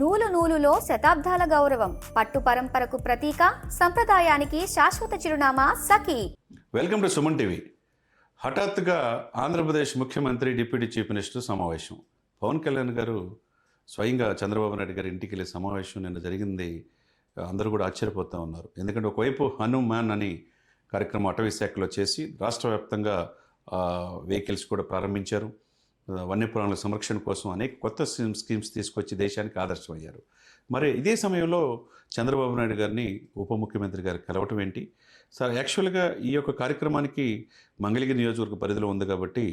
నూలు నూలులో శతాబ్దాల గౌరవం, పట్టు పరంపరకు ప్రతీక, సంప్రదాయానికి శాశ్వత చిరునామా Sakhi. Welcome to Suman TV. హఠాత్తుగా ఆంధ్రప్రదేశ్ ముఖ్యమంత్రి డిప్యూటీ చీఫ్ మినిస్టర్ సమావేశం. పవన్ కళ్యాణ్ గారు స్వయంగా చంద్రబాబు నాయుడు గారి ఇంటికి వెళ్ళే సమావేశం నిన్న జరిగింది. అందరూ కూడా ఆశ్చర్యపోతూ ఉన్నారు. ఎందుకంటే ఒకవైపు హనుమాన్ అని కార్యక్రమం అటవీ శాఖలో చేసి రాష్ట్ర వ్యాప్తంగా వెహికల్స్ కూడా ప్రారంభించారు. వన్యప్రాణుల సంరక్షణ కోసం అనేక కొత్త స్కీమ్స్ తీసుకొచ్చి దేశానికి ఆదర్శమయ్యారు. మరి ఇదే సమయంలో చంద్రబాబు నాయుడు గారిని ఉప ముఖ్యమంత్రి గారు కలవటం ఏంటి? సార్, యాక్చువల్గా ఈ యొక్క కార్యక్రమానికి మంగళగిరి నియోజకవర్గ పరిధిలో ఉంది కాబట్టి,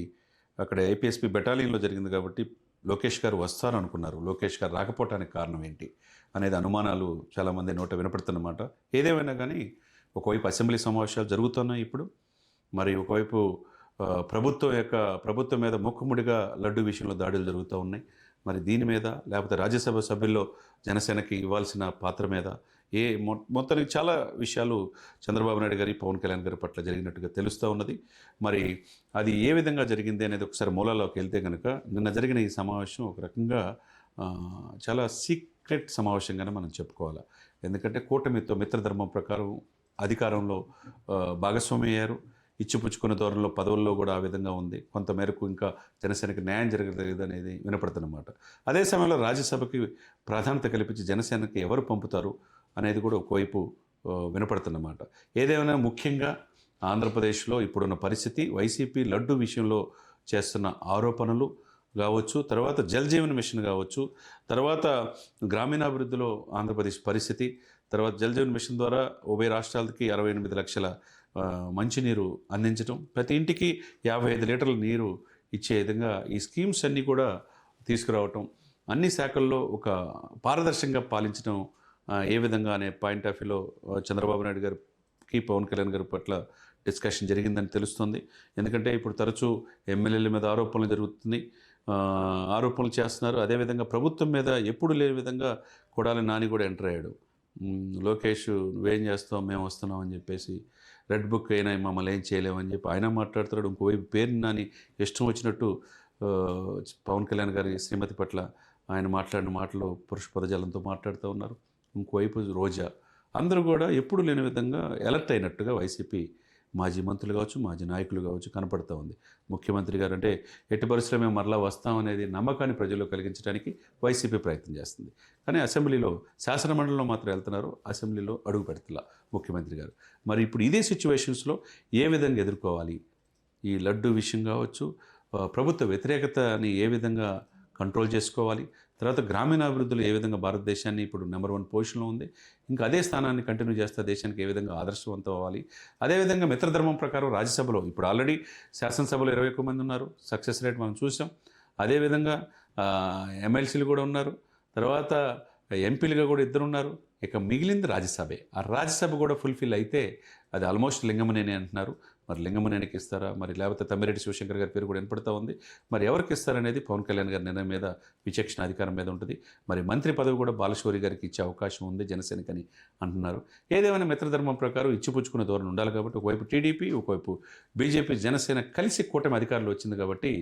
అక్కడ ఏపీఎస్పీ బెటాలియన్లో జరిగింది కాబట్టి లోకేష్ గారు వస్తారు అనుకున్నారు. లోకేష్ గారు రాకపోవటానికి కారణం ఏంటి అనేది అనుమానాలు చాలామంది నోట వినపడుతున్నమాట. ఏదేమైనా కానీ ఒకవైపు అసెంబ్లీ సమావేశాలు జరుగుతున్నాయి ఇప్పుడు. మరి ఒకవైపు ప్రభుత్వం మీద ముక్కుముడిగా లడ్డు విషయంలో దాడులు జరుగుతూ ఉన్నాయి. మరి దీని మీద, లేకపోతే రాజ్యసభ సభ్యుల్లో జనసేనకి ఇవ్వాల్సిన పాత్ర మీద, మొత్తానికి చాలా విషయాలు చంద్రబాబు నాయుడు గారి, పవన్ కళ్యాణ్ గారి పట్ల జరిగినట్టుగా తెలుస్తూ ఉన్నది. మరి అది ఏ విధంగా జరిగింది అనేది ఒకసారి మూలాల్లోకి వెళ్తే కనుక, నిన్న జరిగిన ఈ సమావేశం ఒక రకంగా చాలా సీక్రెట్ సమావేశంగానే మనం చెప్పుకోవాలి. ఎందుకంటే కూటమితో మిత్రధర్మం ప్రకారం అధికారంలో భాగస్వామి అయ్యారు. ఇచ్చిపుచ్చుకున్న ధోరణిలో పదవుల్లో కూడా ఆ విధంగా ఉంది. కొంతమేరకు ఇంకా జనసేనకి న్యాయం జరగలేదు అనేది వినపడుతున్నమాట. అదే సమయంలో రాజ్యసభకి ప్రాధాన్యత కల్పించి జనసేనకి ఎవరు పంపుతారు అనేది కూడా ఒకవైపు వినపడుతున్నమాట. ఏదేమైనా ముఖ్యంగా ఆంధ్రప్రదేశ్లో ఇప్పుడున్న పరిస్థితి, వైసీపీ లడ్డు విషయంలో చేస్తున్న ఆరోపణలు కావచ్చు, తర్వాత జల్ జీవన్ మిషన్ కావచ్చు, తర్వాత గ్రామీణాభివృద్ధిలో ఆంధ్రప్రదేశ్ పరిస్థితి, తర్వాత జల్ జీవన్ మిషన్ ద్వారా ఉభయ రాష్ట్రాలకి 68 లక్షల మంచినీరు అందించడం, ప్రతి ఇంటికి 55 లీటర్ల నీరు ఇచ్చే విధంగా ఈ స్కీమ్స్ అన్నీ కూడా తీసుకురావటం, అన్ని శాఖల్లో ఒక పారదర్శకంగా పాలించడం ఏ విధంగా అనే పాయింట్ ఆఫ్ వ్యూలో చంద్రబాబు నాయుడు గారికి, పవన్ కళ్యాణ్ గారి పట్ల డిస్కషన్ జరిగిందని తెలుస్తుంది. ఎందుకంటే ఇప్పుడు తరచూ ఎమ్మెల్యేల మీద ఆరోపణలు జరుగుతుంది, ఆరోపణలు చేస్తున్నారు. అదేవిధంగా ప్రభుత్వం మీద ఎప్పుడు లేని విధంగా కొడాలి నాని కూడా ఎంటర్ అయ్యాడు. లోకేష్, నువ్వేం చేస్తావు, మేము వస్తున్నాం అని చెప్పేసి, రెడ్ బుక్ అయినా మమ్మల్ని ఏం చేయలేమని చెప్పి ఆయన మాట్లాడుతున్నాడు. ఇంకోవైపు పేరు నాని ఇష్టం వచ్చినట్టు పవన్ కళ్యాణ్ గారి శ్రీమతి పట్ల ఆయన మాట్లాడిన మాటలు పురుష పదజాలంతో మాట్లాడుతూ ఉన్నారు. ఇంకోవైపు రోజా, అందరూ కూడా ఎప్పుడు లేని విధంగా అలర్ట్ అయినట్టుగా వైసీపీ మాజీ మంత్రులు కావచ్చు, మాజీ నాయకులు కావచ్చు కనపడుతూ ఉంది. ముఖ్యమంత్రి గారు అంటే ఎట్టి పరిస్థితుల్లో మేము మరలా వస్తామనేది నమ్మకాన్ని ప్రజల్లో కలిగించడానికి వైసీపీ ప్రయత్నం చేస్తుంది. కానీ అసెంబ్లీలో, శాసనమండలిలో మాత్రం వెళ్తున్నారు, అసెంబ్లీలో అడుగు పెడుతున్నా ముఖ్యమంత్రి గారు. మరి ఇప్పుడు ఇదే సిచ్యువేషన్స్లో ఏ విధంగా ఎదుర్కోవాలి, ఈ లడ్డు విషయం కావచ్చు, ప్రభుత్వ వ్యతిరేకతని ఏ విధంగా కంట్రోల్ చేసుకోవాలి, తర్వాత గ్రామీణాభివృద్ధిలో ఏ విధంగా భారతదేశాన్ని ఇప్పుడు నెంబర్ 1 పొజిషన్లో ఉంది, ఇంకా అదే స్థానాన్ని కంటిన్యూ చేస్తే దేశానికి ఏ విధంగా ఆదర్శవంతం అవ్వాలి. అదేవిధంగా మిత్రధర్మం ప్రకారం రాజ్యసభలో ఇప్పుడు ఆల్రెడీ శాసనసభలో 21 మంది ఉన్నారు, సక్సెస్ రేట్ మనం చూసాం. అదేవిధంగా ఎమ్మెల్సీలు కూడా ఉన్నారు, తర్వాత ఎంపీలుగా కూడా 2 ఉన్నారు. ఇక మిగిలింది రాజ్యసభే. ఆ రాజ్యసభ కూడా ఫుల్ఫిల్ అయితే అది ఆల్మోస్ట్ లింగమనేని అంటున్నారు. మరి లింగమనేనికి ఇస్తారా, మరి లేకపోతే తమ్మిరెడ్డి శివశంకర్ గారి పేరు కూడా వినపడుతూ ఉంది. మరి ఎవరికి ఇస్తారనేది పవన్ కళ్యాణ్ గారి నిర్ణయం మీద, విచక్షణ అధికారం మీద ఉంటుంది. మరి మంత్రి పదవి కూడా బాలశౌరి గారికి ఇచ్చే అవకాశం ఉంది జనసేనకని అంటున్నారు. ఏదేమైనా మిత్రధర్మం ప్రకారం ఇచ్చిపుచ్చుకునే ధోరణి ఉండాలి కాబట్టి, ఒకవైపు టీడీపీ, ఒకవైపు బీజేపీ, జనసేన కలిసి కూటమి అధికారులు వచ్చింది కాబట్టి,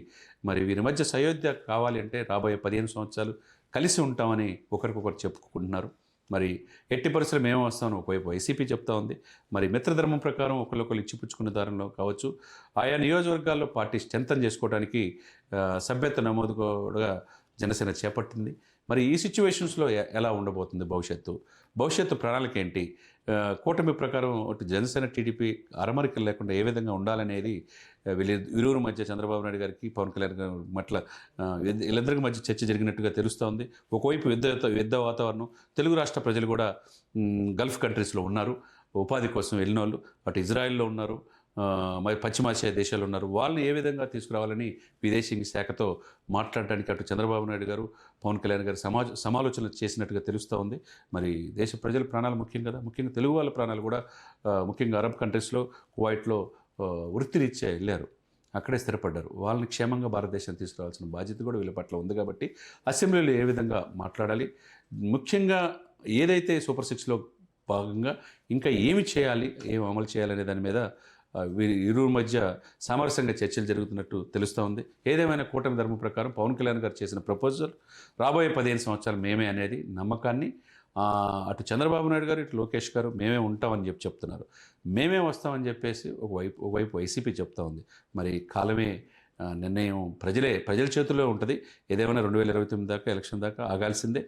మరి వీరి మధ్య సయోధ్య కావాలి అంటే రాబోయే 15 సంవత్సరాలు కలిసి ఉంటామని ఒకరికొకరు చెప్పుకుంటున్నారు. మరి ఎట్టి పరిస్థితులు మేము వస్తామని ఒకవైపు వైసీపీ చెప్తా ఉంది. మరి మిత్రధర్మం ప్రకారం ఒకరికొకరు ఇచ్చిపుచ్చుకునే దారిలో కావచ్చు, ఆయా నియోజకవర్గాల్లో పార్టీ స్ట్రెంథన్ చేసుకోవడానికి సభ్యత్వ నమోదు కూడా జనసేన చేపట్టింది. మరి ఈ సిచ్యువేషన్స్లో ఎలా ఉండబోతుంది భవిష్యత్తు ప్రణాళిక ఏంటి, కూటమి ప్రకారం జనసేన టీడీపీ అరమరికలు లేకుండా ఏ విధంగా ఉండాలనేది వీరిరువురి మధ్య చంద్రబాబు నాయుడు గారికి, పవన్ కళ్యాణ్ గారి మట్ల వీళ్ళందరికీ మధ్య చర్చ జరిగినట్టుగా తెలుస్తూ ఉంది. ఒకవైపు యుద్ధ వాతావరణం, తెలుగు రాష్ట్ర ప్రజలు కూడా గల్ఫ్ కంట్రీస్లో ఉన్నారు, ఉపాధి కోసం వెళ్ళిన వాళ్ళు, అటు ఇజ్రాయెల్లో ఉన్నారు, మరి పశ్చిమాసియా దేశాలు ఉన్నారు. వాళ్ళని ఏ విధంగా తీసుకురావాలని విదేశీ శాఖతో మాట్లాడడానికి అటు చంద్రబాబు నాయుడు గారు, పవన్ కళ్యాణ్ గారు సమాలోచనలు చేసినట్టుగా తెలుస్తూ ఉంది. మరి దేశ ప్రజల ప్రాణాలు ముఖ్యం కదా, ముఖ్యంగా తెలుగు వాళ్ళ ప్రాణాలు కూడా, ముఖ్యంగా అరబ్ కంట్రీస్లో, కువైట్లో వృత్తిరీత్యా వెళ్ళారు, అక్కడే స్థిరపడ్డారు. వాళ్ళని క్షేమంగా భారతదేశాన్ని తీసుకురావాల్సిన బాధ్యత కూడా వీళ్ళ పట్ల ఉంది కాబట్టి అసెంబ్లీలో ఏ విధంగా మాట్లాడాలి, ముఖ్యంగా ఏదైతే సూపర్ 6లో భాగంగా ఇంకా ఏమి చేయాలి, ఏమి అమలు చేయాలనే దాని మీద వీరి ఇరువురి మధ్య సామరస్యంగా చర్చలు జరుగుతున్నట్టు తెలుస్తూ ఉంది. ఏదేమైనా కూటమి ధర్మం ప్రకారం పవన్ కళ్యాణ్ గారు చేసిన ప్రపోజల్ రాబోయే 15 సంవత్సరాలు మేమే అనేది నమ్మకాన్ని అటు చంద్రబాబు నాయుడు గారు, ఇటు లోకేష్ గారు మేమే ఉంటామని చెప్తున్నారు. మేమే వస్తామని చెప్పేసి ఒకవైపు వైసీపీ చెప్తా ఉంది. మరి కాలమే నిర్ణయం ప్రజల చేతుల్లో ఉంటుంది. ఏదేమైనా 2029 దాకా ఎలక్షన్ దాకా ఆగాల్సిందే.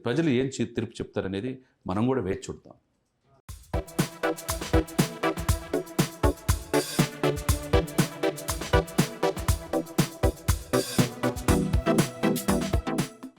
ప్రజలు ఏం తీర్పు చెప్తారనేది మనం కూడా వేచి చూద్దాం.